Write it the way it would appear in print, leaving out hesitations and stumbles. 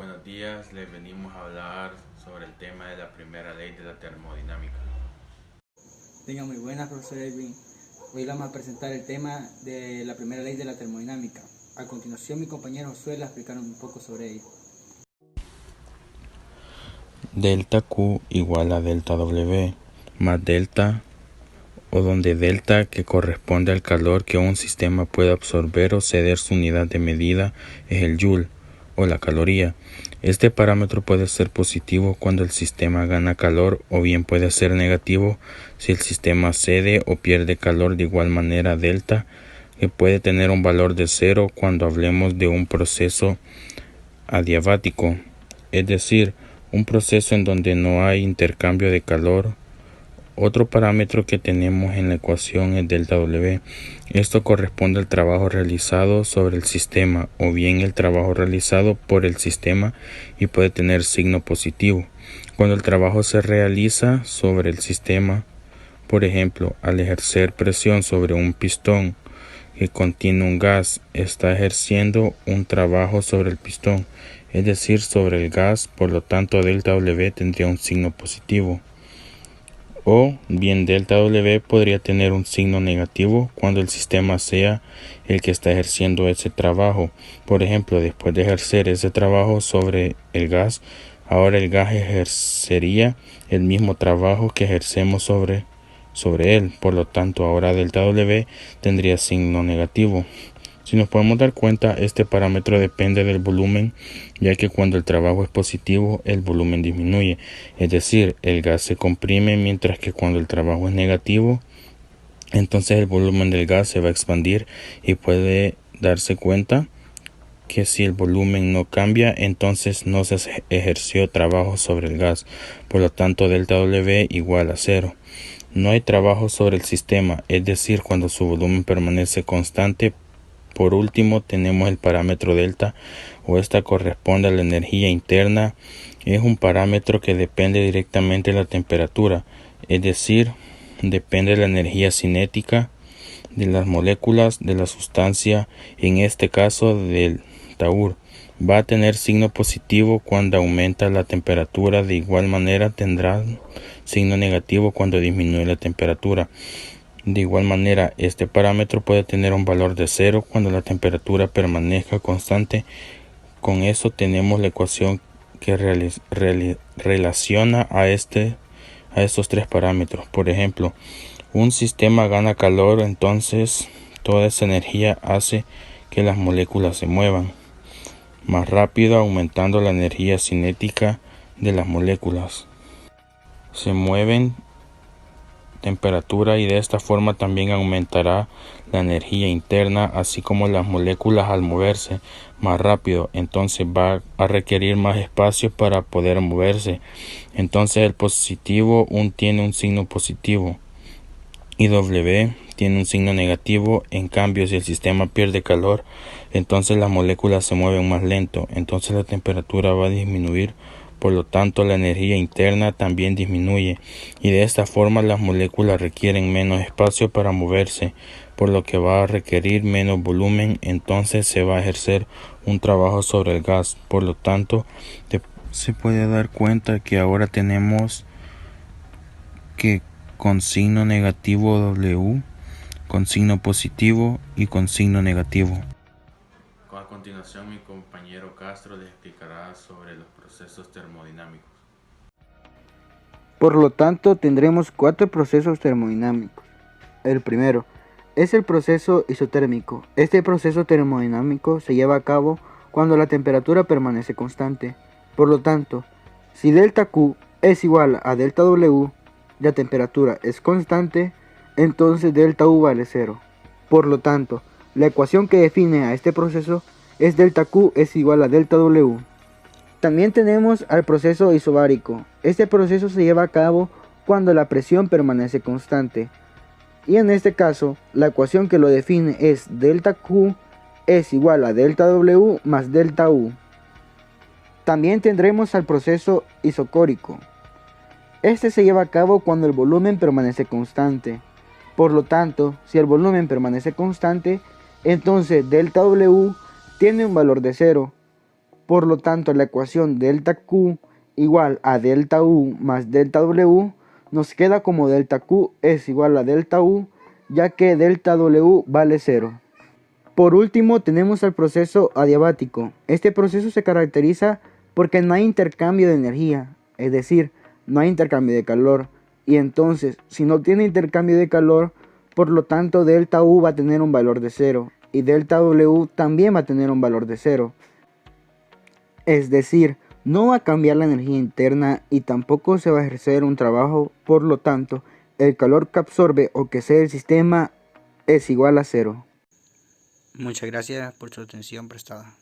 buenos días. Les venimos a hablar sobre el tema de la primera ley de la termodinámica. Tenga muy buenas, profesor Edwin. Hoy vamos a presentar el tema de la primera ley de la termodinámica. A continuación, mi compañero Josué le explicará un poco sobre ella. Delta Q igual a delta W más delta, o donde delta, que corresponde al calor que un sistema puede absorber o ceder, su unidad de medida es el joule o la caloría. Este parámetro puede ser positivo cuando el sistema gana calor, o bien puede ser negativo si el sistema cede o pierde calor. De igual manera, delta, que puede tener un valor de 0 cuando hablemos de un proceso adiabático, es decir, un proceso en donde no hay intercambio de calor. Otro parámetro que tenemos en la ecuación es delta W. Esto corresponde al trabajo realizado sobre el sistema, o bien el trabajo realizado por el sistema, y puede tener signo positivo cuando el trabajo se realiza sobre el sistema. Por ejemplo, al ejercer presión sobre un pistón que contiene un gas, está ejerciendo un trabajo sobre el pistón, es decir, sobre el gas. Por lo tanto, delta W tendría un signo positivo. O bien delta W podría tener un signo negativo cuando el sistema sea el que está ejerciendo ese trabajo. Por ejemplo, después de ejercer ese trabajo sobre el gas, ahora el gas ejercería el mismo trabajo que ejercemos sobre él. Por lo tanto, ahora delta W tendría signo negativo. Si nos podemos dar cuenta, este parámetro depende del volumen, ya que cuando el trabajo es positivo, el volumen disminuye, es decir, el gas se comprime, mientras que cuando el trabajo es negativo, entonces el volumen del gas se va a expandir. Y puede darse cuenta que si el volumen no cambia, entonces no se ejerció trabajo sobre el gas. Por lo tanto, delta W igual a 0. No hay trabajo sobre el sistema, es decir, cuando su volumen permanece constante. Por último, tenemos el parámetro delta, o esta corresponde a la energía interna. Es un parámetro que depende directamente de la temperatura, es decir, depende de la energía cinética de las moléculas de la sustancia, en este caso del taur. Va a tener signo positivo cuando aumenta la temperatura. De igual manera tendrá signo negativo cuando disminuye la temperatura. De igual manera, este parámetro puede tener un valor de 0 cuando la temperatura permanezca constante. Con eso tenemos la ecuación que relaciona a estos tres parámetros. Por ejemplo, un sistema gana calor, entonces toda esa energía hace que las moléculas se muevan más rápido, aumentando la energía cinética de las moléculas. Se mueven temperatura, y de esta forma también aumentará la energía interna, así como las moléculas al moverse más rápido, entonces va a requerir más espacio para poder moverse. Entonces el positivo tiene un signo positivo y W tiene un signo negativo. En cambio, si el sistema pierde calor, entonces las moléculas se mueven más lento, entonces la temperatura va a disminuir. Por lo tanto, la energía interna también disminuye, y de esta forma las moléculas requieren menos espacio para moverse, por lo que va a requerir menos volumen. Entonces se va a ejercer un trabajo sobre el gas. Por lo tanto, se puede dar cuenta que ahora tenemos que con signo negativo W, con signo positivo y con signo negativo. A continuación, mi compañero Castro les explicará sobre los procesos termodinámicos. Por lo tanto, tendremos 4 procesos termodinámicos. El primero es el proceso isotérmico. Este proceso termodinámico se lleva a cabo cuando la temperatura permanece constante. Por lo tanto, si delta Q es igual a delta W, la temperatura es constante, entonces delta U vale 0. Por lo tanto, la ecuación que define a este proceso es delta Q es igual a delta W. También tenemos al proceso isobárico. Este proceso se lleva a cabo cuando la presión permanece constante. Y en este caso, la ecuación que lo define es delta Q es igual a delta W más delta U. También tendremos al proceso isocórico. Este se lleva a cabo cuando el volumen permanece constante. Por lo tanto, si el volumen permanece constante, entonces delta W tiene un valor de 0. Por lo tanto, la ecuación delta Q igual a delta U más delta W nos queda como delta Q es igual a delta U, ya que delta W vale 0. Por último, tenemos el proceso adiabático. Este proceso se caracteriza porque no hay intercambio de energía, es decir, no hay intercambio de calor. Y entonces, si no tiene intercambio de calor, por lo tanto delta U va a tener un valor de 0 y delta W también va a tener un valor de 0. Es decir, no va a cambiar la energía interna y tampoco se va a ejercer un trabajo, por lo tanto, el calor que absorbe o que cede el sistema es igual a 0. Muchas gracias por su atención prestada.